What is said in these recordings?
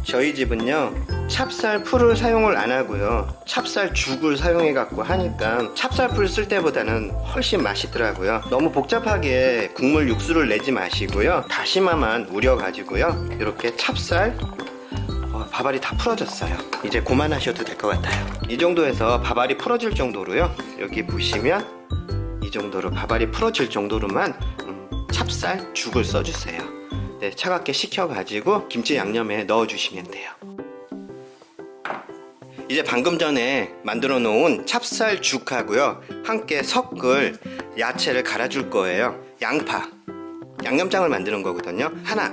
저희 집은요 찹쌀 풀을 사용을 안 하고요 찹쌀 죽을 사용해 갖고 하니까 찹쌀 풀 쓸 때보다는 훨씬 맛있더라고요. 너무 복잡하게 국물 육수를 내지 마시고요 다시마만 우려 가지고요 이렇게 찹쌀 밥알이 다 풀어졌어요. 이제 그만하셔도 될 것 같아요. 이 정도에서 밥알이 풀어질 정도로요 여기 보시면 이 정도로 밥알이 풀어질 정도로만 찹쌀 죽을 써주세요. 네, 차갑게 식혀가지고 김치 양념에 넣어주시면 돼요. 이제 방금 전에 만들어 놓은 찹쌀 죽하고요 함께 섞을 야채를 갈아줄 거예요. 양파, 양념장을 만드는 거거든요. 하나,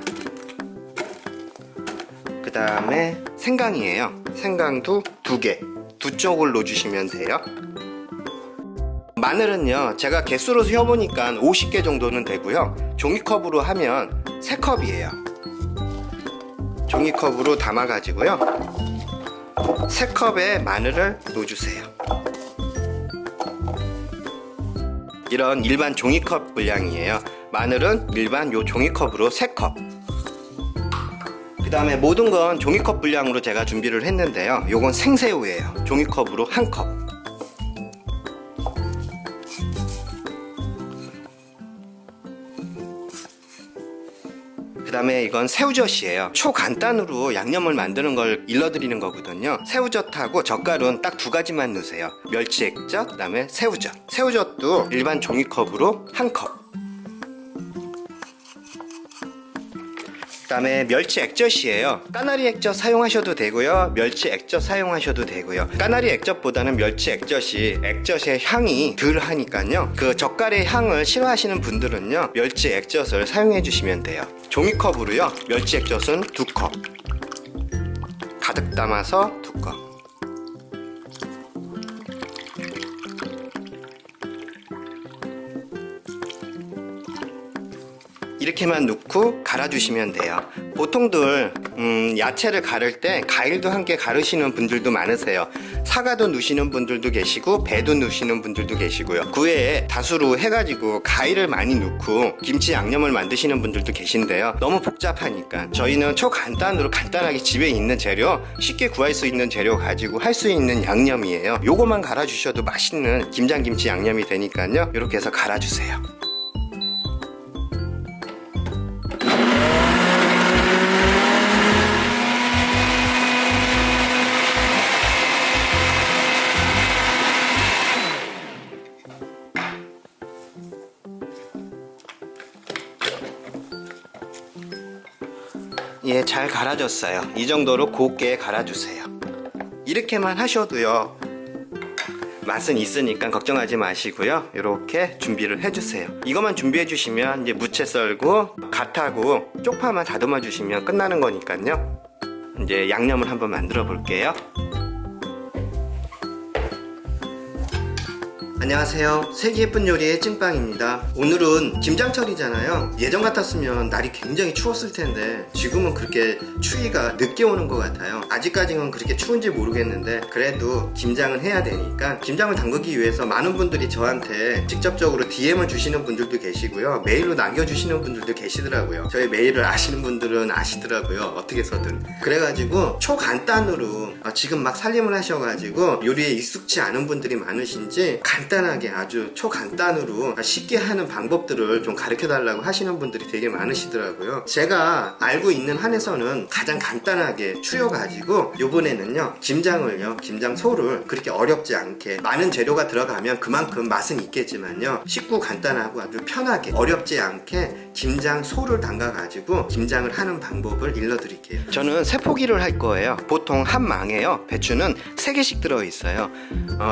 그 다음에 생강이에요. 생강도 2개, 2쪽을 넣어주시면 돼요. 마늘은요 제가 개수로 세어보니까 50개 정도는 되고요 종이컵으로 하면 3컵이에요 종이컵으로 담아 가지고요 3컵에 마늘을 넣어주세요. 이런 일반 종이컵 분량이에요. 마늘은 일반 요 종이컵으로 3컵. 그 다음에 모든 건 종이컵 분량으로 제가 준비를 했는데요 요건 생새우예요. 종이컵으로 1컵. 그 다음에 이건 새우젓이에요. 초간단으로 양념을 만드는 걸 일러드리는 거거든요. 새우젓하고 젓갈은 딱 2가지만 넣으세요. 멸치 액젓, 그 다음에 새우젓. 새우젓도 일반 종이컵으로 1컵. 그 다음에 멸치 액젓이에요. 까나리 액젓 사용하셔도 되고요 멸치 액젓 사용하셔도 되고요. 까나리 액젓보다는 멸치 액젓이 액젓의 향이 덜 하니까요 그 젓갈의 향을 싫어하시는 분들은요 멸치 액젓을 사용해 주시면 돼요. 종이컵으로요 멸치 액젓은 2컵 가득 담아서 2컵. 이렇게만 넣고 갈아주시면 돼요. 보통들 야채를 가를 때 가일도 함께 가르시는 분들도 많으세요. 사과도 넣으시는 분들도 계시고 배도 넣으시는 분들도 계시고요. 그 외에 다수로 해가지고 가일을 많이 넣고 김치 양념을 만드시는 분들도 계신데요 너무 복잡하니까 저희는 초간단으로 간단하게 집에 있는 재료, 쉽게 구할 수 있는 재료 가지고 할 수 있는 양념이에요. 요거만 갈아주셔도 맛있는 김장김치 양념이 되니까요 이렇게 해서 갈아주세요. 예, 잘 갈아졌어요. 이 정도로 곱게 갈아주세요. 이렇게만 하셔도요 맛은 있으니까 걱정하지 마시고요 이렇게 준비를 해주세요. 이것만 준비해 주시면 이제 무채 썰고 갓하고 쪽파만 다듬어 주시면 끝나는 거니까요. 이제 양념을 한번 만들어 볼게요. 안녕하세요. 세기 예쁜 요리의 찐빵입니다. 오늘은 김장철이잖아요. 예전 같았으면 날이 굉장히 추웠을 텐데 지금은 그렇게 추위가 늦게 오는 것 같아요. 아직까지는 그렇게 추운지 모르겠는데 그래도 김장은 해야 되니까 김장을 담그기 위해서 많은 분들이 저한테 직접적으로 DM을 주시는 분들도 계시고요 메일로 남겨주시는 분들도 계시더라고요. 저희 메일을 아시는 분들은 아시더라고요 어떻게 해서든. 그래가지고 초간단으로 지금 막 살림을 하셔가지고 요리에 익숙치 않은 분들이 많으신지 간단하게 아주 초간단으로 쉽게 하는 방법들을 좀 가르쳐 달라고 하시는 분들이 되게 많으시더라고요. 제가 알고 있는 한에서는 가장 간단하게 추려가지고 요번에는요 김장을요 김장소를 그렇게 어렵지 않게 많은 재료가 들어가면 그만큼 맛은 있겠지만요 쉽고 간단하고 아주 편하게 어렵지 않게 김장소를 담가가지고 김장을 하는 방법을 일러드릴게요. 저는 세포기를 할 거예요. 보통 한 망에요 배추는 3개씩 들어있어요.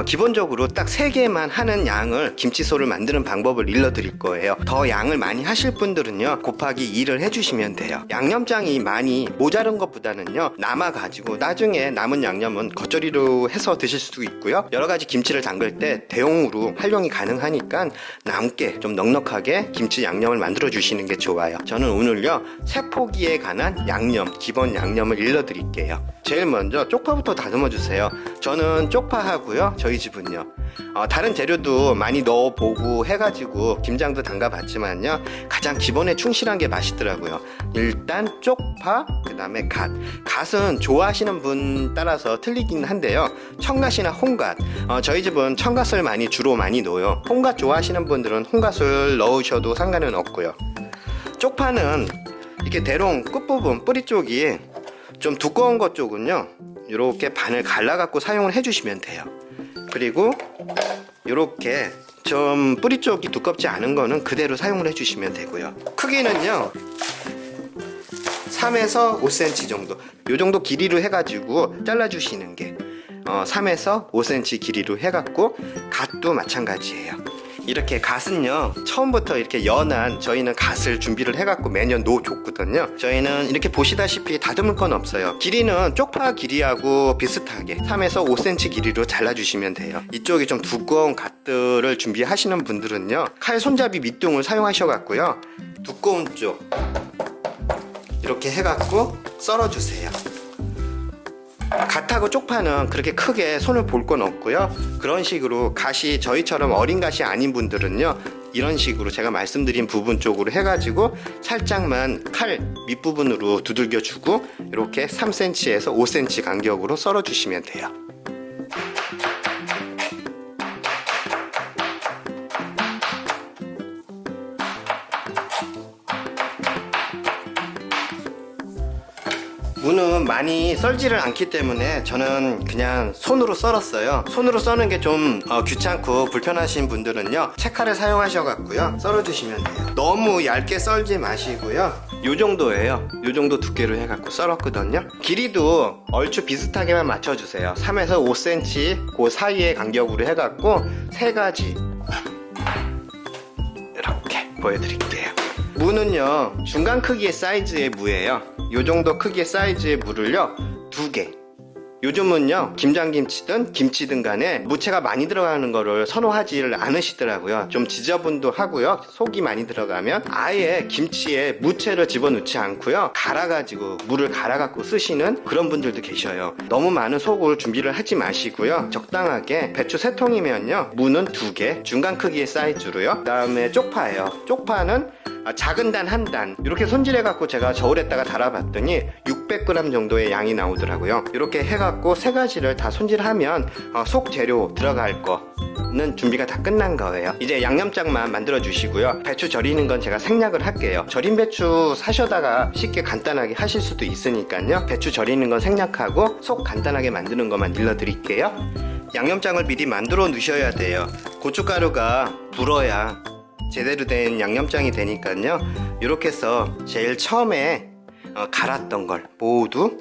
기본적으로 딱 3개만 하는 양을 김치소를 만드는 방법을 일러드릴 거예요. 더 양을 많이 하실 분들은요 곱하기 2를 해주시면 돼요. 양념장이 많이 모자른 것보다는요 남아가지고 나중에 남은 양념은 겉절이로 해서 드실 수도 있고요 여러가지 김치를 담글 때 대용으로 활용이 가능하니까 남게 좀 넉넉하게 김치 양념을 만들어 주시는 게 좋아요. 저는 오늘요 세포기에 관한 양념, 기본 양념을 일러드릴게요. 제일 먼저 쪽파부터 다듬어 주세요. 저는 쪽파 하고요. 저희 집은요. 다른 재료도 많이 넣어보고 해가지고 김장도 담가봤지만요. 가장 기본에 충실한 게 맛있더라고요. 일단 쪽파, 그 다음에 갓은 좋아하시는 분 따라서 틀리긴 한데요. 청갓이나 홍갓. 저희 집은 청갓을 주로 많이 넣어요. 홍갓 좋아하시는 분들은 홍갓을 넣으셔도 상관은 없고요. 쪽파는 이렇게 대롱 끝부분 뿌리 쪽이 좀 두꺼운 것 쪽은요, 이렇게 반을 갈라갖고 사용을 해주시면 돼요. 그리고 이렇게 좀 뿌리 쪽이 두껍지 않은 거는 그대로 사용을 해주시면 되고요. 크기는요 3에서 5cm 정도, 요 정도 길이로 해가지고 잘라주시는 게 3에서 5cm 길이로 해갖고 갓도 마찬가지예요. 이렇게 갓은요 처음부터 이렇게 연한, 저희는 갓을 준비를 해갖고 매년 놓아줬거든요. 저희는 이렇게 보시다시피 다듬을 건 없어요. 길이는 쪽파 길이하고 비슷하게 3에서 5cm 길이로 잘라주시면 돼요. 이쪽이 좀 두꺼운 갓들을 준비하시는 분들은요 칼 손잡이 밑둥을 사용하셔갖고요 두꺼운 쪽 이렇게 해갖고 썰어주세요. 갓하고 쪽파는 그렇게 크게 손을 볼 건 없고요. 그런 식으로 갓이 저희처럼 어린 갓이 아닌 분들은요 이런 식으로 제가 말씀드린 부분 쪽으로 해가지고 살짝만 칼 밑부분으로 두들겨 주고 이렇게 3cm에서 5cm 간격으로 썰어 주시면 돼요. 무는 많이 썰지를 않기 때문에 저는 그냥 손으로 썰었어요. 손으로 써는 게 좀 귀찮고 불편하신 분들은요 채칼을 사용하셔갖고요 썰어주시면 돼요. 너무 얇게 썰지 마시고요, 요 정도예요. 요 정도 두께로 해갖고 썰었거든요. 길이도 얼추 비슷하게만 맞춰주세요. 3에서 5cm 그 사이의 간격으로 해갖고 3가지 이렇게 보여드릴게요. 무는요 중간 크기의 사이즈의 무예요. 요 정도 크기의 사이즈의 무를요 2개. 요즘은요 김장김치든 김치든 간에 무채가 많이 들어가는 거를 선호하지를 않으시더라고요. 좀 지저분도 하고요. 속이 많이 들어가면 아예 김치에 무채를 집어넣지 않고요 갈아가지고 물을 갈아갖고 쓰시는 그런 분들도 계셔요. 너무 많은 속을 준비를 하지 마시고요, 적당하게 배추 3통이면요 무는 2개 중간 크기의 사이즈로요. 그 다음에 쪽파예요. 쪽파는 작은 단 한 단 이렇게 손질해 갖고 제가 저울에다가 달아봤더니 600g 정도의 양이 나오더라고요. 이렇게 해갖고 3가지를 다 손질하면 속 재료 들어갈 거는 준비가 다 끝난 거예요. 이제 양념장만 만들어 주시고요. 배추 절이는 건 제가 생략을 할게요. 절인 배추 사셔다가 쉽게 간단하게 하실 수도 있으니까요, 배추 절이는 건 생략하고 속 간단하게 만드는 것만 일러 드릴게요. 양념장을 미리 만들어 놓으셔야 돼요. 고춧가루가 불어야 제대로 된 양념장이 되니까요. 이렇게 해서 제일 처음에 갈았던 걸 모두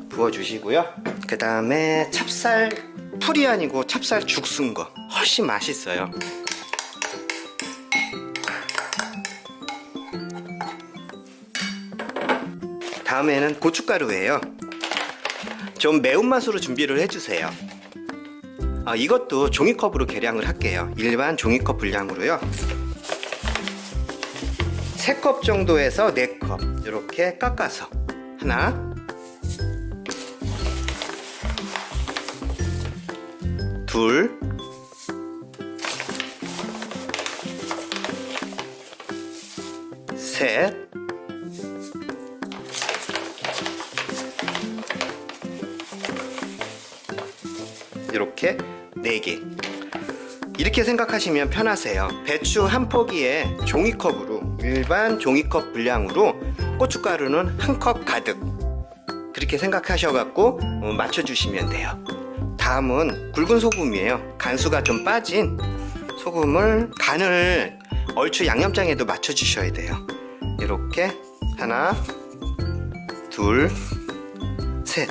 부어주시고요. 그 다음에 찹쌀 풀이 아니고 찹쌀 죽 쓴 거 훨씬 맛있어요. 다음에는 고춧가루예요. 좀 매운맛으로 준비를 해주세요. 이것도 종이컵으로 계량을 할게요. 일반 종이컵 분량으로요. 3컵 정도에서 4컵 이렇게 깎아서 하나, 둘, 셋, 이렇게 4개. 이렇게 생각하시면 편하세요. 배추 한 포기에 종이컵으로, 일반 종이컵 분량으로 고춧가루는 1컵 가득, 그렇게 생각하셔갖고 맞춰주시면 돼요. 다음은 굵은 소금이에요. 간수가 좀 빠진 소금을, 간을 얼추 양념장에도 맞춰주셔야 돼요. 이렇게 하나, 둘, 셋.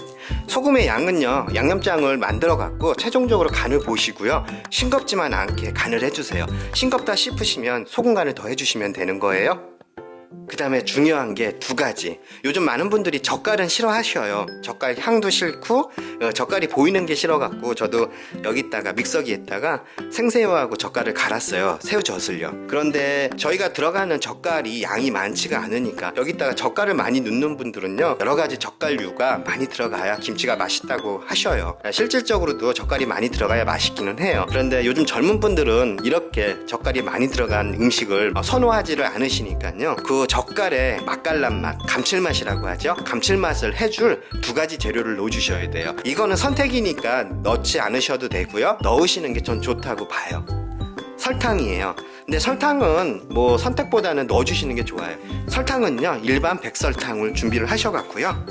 소금의 양은요 양념장을 만들어 갖고 최종적으로 간을 보시고요, 싱겁지만 않게 간을 해주세요. 싱겁다 싶으시면 소금 간을 더 해주시면 되는 거예요. 그 다음에 중요한 게 두 가지. 요즘 많은 분들이 젓갈은 싫어하셔요. 젓갈 향도 싫고 젓갈이 보이는 게 싫어갖고 저도 여기다가 믹서기에다가 생새우하고 젓갈을 갈았어요. 새우젓을요. 그런데 저희가 들어가는 젓갈이 양이 많지가 않으니까 여기다가 젓갈을 많이 넣는 분들은요, 여러 가지 젓갈류가 많이 들어가야 김치가 맛있다고 하셔요. 실질적으로도 젓갈이 많이 들어가야 맛있기는 해요. 그런데 요즘 젊은 분들은 이렇게 젓갈이 많이 들어간 음식을 선호하지를 않으시니까요, 그 젓갈에 맛깔난 맛, 감칠맛이라고 하죠. 감칠맛을 해줄 두 가지 재료를 넣어주셔야 돼요. 이거는 선택이니까 넣지 않으셔도 되고요, 넣으시는 게 전 좋다고 봐요. 설탕이에요. 근데 설탕은 뭐 선택보다는 넣어주시는 게 좋아요. 설탕은요, 일반 백설탕을 준비를 하셔갖고요,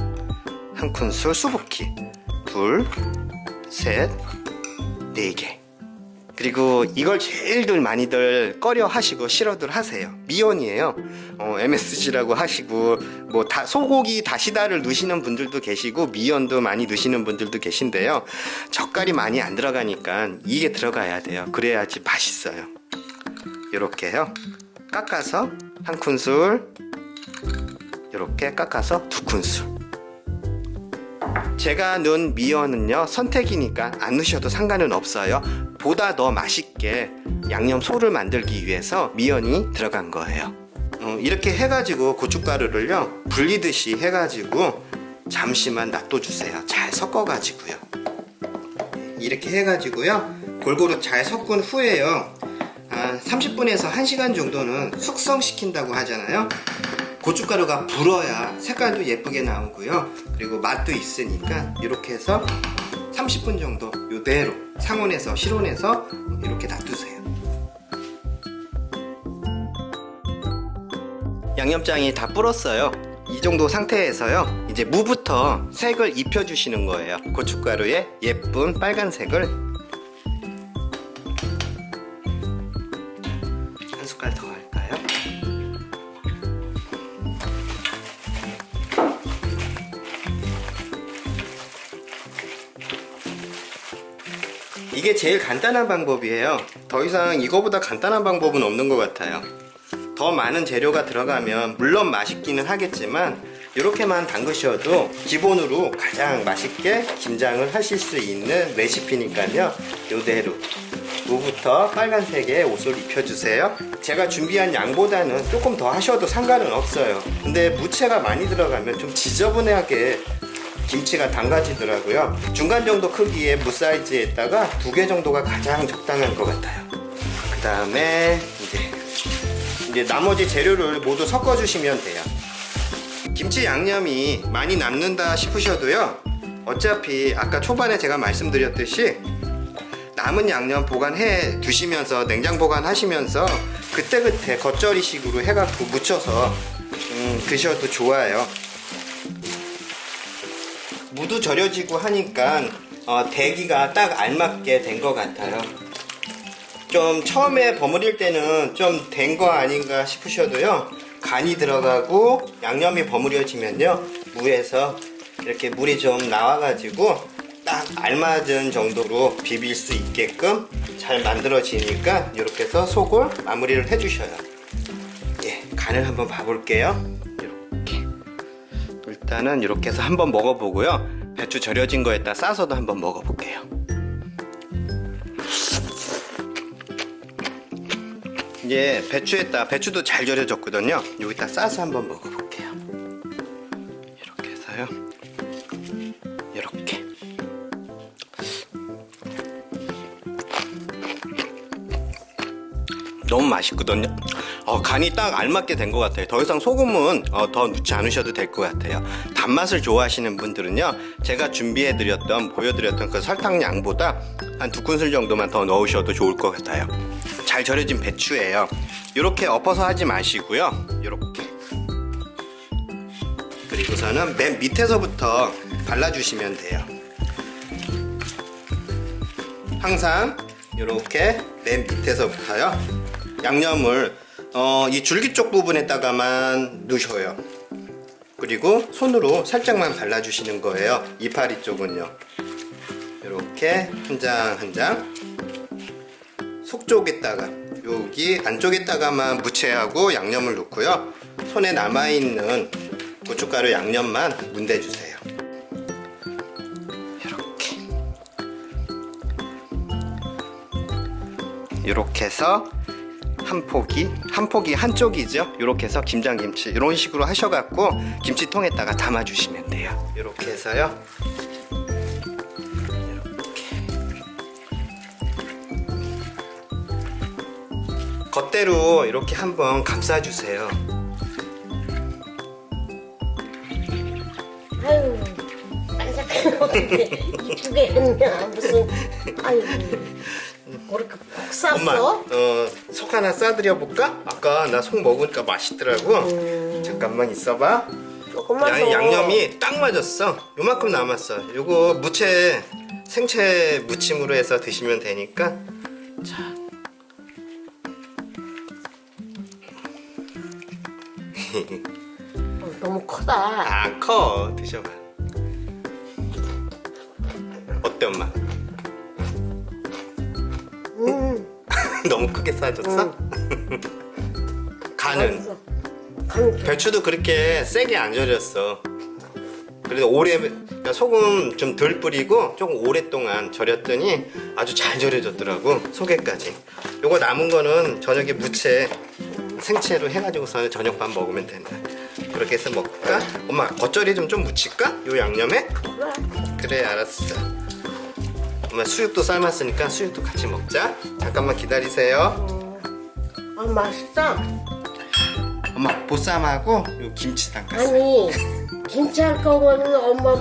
한 큰술 수북히, 둘, 셋, 네 개. 그리고 이걸 제일들 많이들 꺼려 하시고 싫어들 하세요. 미원이에요. MSG라고 하시고 뭐 소고기 다시다를 넣으시는 분들도 계시고 미연도 많이 넣으시는 분들도 계신데요, 젓갈이 많이 안 들어가니까 이게 들어가야 돼요. 그래야지 맛있어요. 이렇게요, 깎아서 한 큰술, 이렇게 깎아서 두 큰술. 제가 넣은 미연은요, 선택이니까 안 넣으셔도 상관은 없어요. 보다 더 맛있게 양념 소를 만들기 위해서 미연이 들어간 거예요. 이렇게 해가지고 고춧가루를요, 불리듯이 해가지고 잠시만 놔둬주세요. 잘 섞어가지고요. 이렇게 해가지고요, 골고루 잘 섞은 후에요, 30분에서 1시간 정도는 숙성시킨다고 하잖아요. 고춧가루가 불어야 색깔도 예쁘게 나오고요, 그리고 맛도 있으니까 이렇게 해서 30분 정도 이대로 상온에서 실온에서 이렇게 놔두세요. 양념장이 다 불었어요. 이 정도 상태에서요, 이제 무부터 색을 입혀주시는 거예요. 고춧가루에 예쁜 빨간색을 한 숟갈 더 할까요? 이게 제일 간단한 방법이에요. 더 이상 이거보다 간단한 방법은 없는 것 같아요. 더 많은 재료가 들어가면 물론 맛있기는 하겠지만 이렇게만 담그셔도 기본으로 가장 맛있게 김장을 하실 수 있는 레시피니까요, 이대로 무부터 빨간색의 옷을 입혀주세요. 제가 준비한 양보다는 조금 더 하셔도 상관은 없어요. 근데 무채가 많이 들어가면 좀 지저분하게 김치가 담가지더라고요. 중간 정도 크기의 무 사이즈에다가 2개 정도가 가장 적당한 것 같아요. 그 다음에 이제 나머지 재료를 모두 섞어주시면 돼요. 김치 양념이 많이 남는다 싶으셔도요, 어차피 아까 초반에 제가 말씀드렸듯이 남은 양념 보관해 두시면서 냉장 보관하시면서 그때그때 겉절이식으로 해갖고 무쳐서 드셔도 좋아요. 무도 절여지고 하니까 대기가 딱 알맞게 된 것 같아요. 좀 처음에 버무릴 때는 좀 된 거 아닌가 싶으셔도요, 간이 들어가고 양념이 버무려지면요, 무에서 이렇게 물이 좀 나와가지고 딱 알맞은 정도로 비빌 수 있게끔 잘 만들어지니까 이렇게 해서 속을 마무리를 해주셔요. 예, 간을 한번 봐볼게요. 일단은 이렇게 해서 한번 먹어보고요, 배추 절여진 거에다 싸서도 한번 먹어볼게요. 이제 배추도 잘 절여졌거든요. 여기다 싸서 한번 먹어볼게요. 이렇게 해서요, 이렇게. 너무 맛있거든요. 간이 딱 알맞게 된 것 같아요. 더 이상 소금은 더 넣지 않으셔도 될 것 같아요. 단맛을 좋아하시는 분들은요, 제가 보여드렸던 그 설탕 양보다 한 2큰술 정도만 더 넣으셔도 좋을 것 같아요. 잘 절여진 배추예요. 이렇게 엎어서 하지 마시고요, 이렇게. 그리고서는 맨 밑에서부터 발라주시면 돼요. 항상 이렇게 맨 밑에서부터요, 양념을 이 줄기 쪽 부분에다가만 넣으셔요. 그리고 손으로 살짝만 발라주시는 거예요. 이파리 쪽은요, 이렇게 한 장 한 장. 속 쪽에다가, 여기 안쪽에다가만 무채하고 양념을 넣고요, 손에 남아있는 고춧가루 양념만 문대주세요. 이렇게 해서 한 포기 한쪽이죠. 이렇게 해서 김장김치 이런 식으로 하셔갖고 김치통에다가 담아주시면 돼요. 이렇게 해서요. 겉대로 이렇게 한번 감싸주세요. 아유, 반짝반짝 어떻게 이쁘게 했냐 무슨. 아유, 그렇게 푹 쌌어? 엄마, 속 하나 싸드려 볼까? 아까 나 속 먹으니까 맛있더라고. 잠깐만 있어봐. 조금만 더. 양념이 딱 맞았어. 요만큼 남았어. 요거 무채 생채 무침으로 해서 드시면 되니까. 자. 너무 크다. 안 커. 드셔봐. 어때 엄마? 너무 크게 싸줬어? 간은? 맛있어. 간 배추도 그렇게 세게 안 절였어. 그래도 오래 그러니까 소금 좀 덜 뿌리고 조금 오랫동안 절였더니 아주 잘 절여졌더라고. 속에까지. 요거 남은 거는 저녁에 무채 생채로 해가지고서는 저녁밥 먹으면 된다. 그렇게 해서 먹을까? 엄마 겉절이 좀 묻힐까? 요 양념에? 그래 알았어. 엄마 수육도 삶았으니까 수육도 같이 먹자. 잠깐만 기다리세요. 아, 맛있다. 엄마 보쌈하고 요 김치 담갔어. 아니, 김치 할 거면 엄마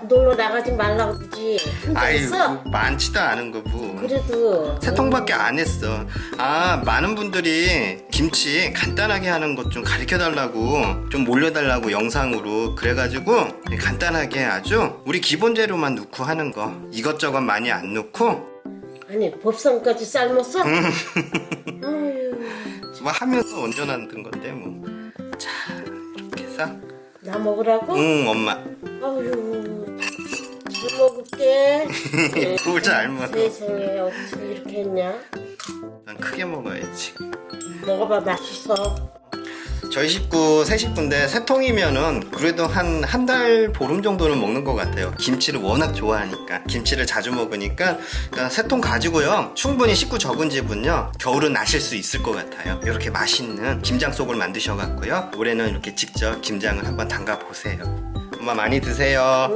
놀러 나가지 말라고 그러지. 혼자 아유 했어? 많지도 않은 거고. 그래도 세 통밖에 안 했어. 아 많은 분들이 김치 간단하게 하는 것 좀 가르쳐 달라고 좀 올려달라고 영상으로 그래가지고 간단하게 아주 우리 기본 재료만 넣고 하는 거 이것저것 많이 안 넣고 아니 법상까지 삶았어? 아유, 뭐 하면서 얹어 놨던 건데 뭐. 자 이렇게 해서 나 먹으라고? 응 엄마. 아유, 잘 먹을게. 그걸 잘 먹어. 세상에 어떻게 이렇게 했냐? 난 크게 먹어야지. 먹어봐, 맛있어. 저희 식구 세 식구인데 세 통이면은 그래도 한 달 보름 정도는 먹는 것 같아요. 김치를 워낙 좋아하니까 김치를 자주 먹으니까 세 통 가지고요 충분히 식구 적은 집은요 겨울은 나실 수 있을 것 같아요. 이렇게 맛있는 김장 속을 만드셔갖고요 올해는 이렇게 직접 김장을 한번 담가 보세요. 엄마 많이 드세요.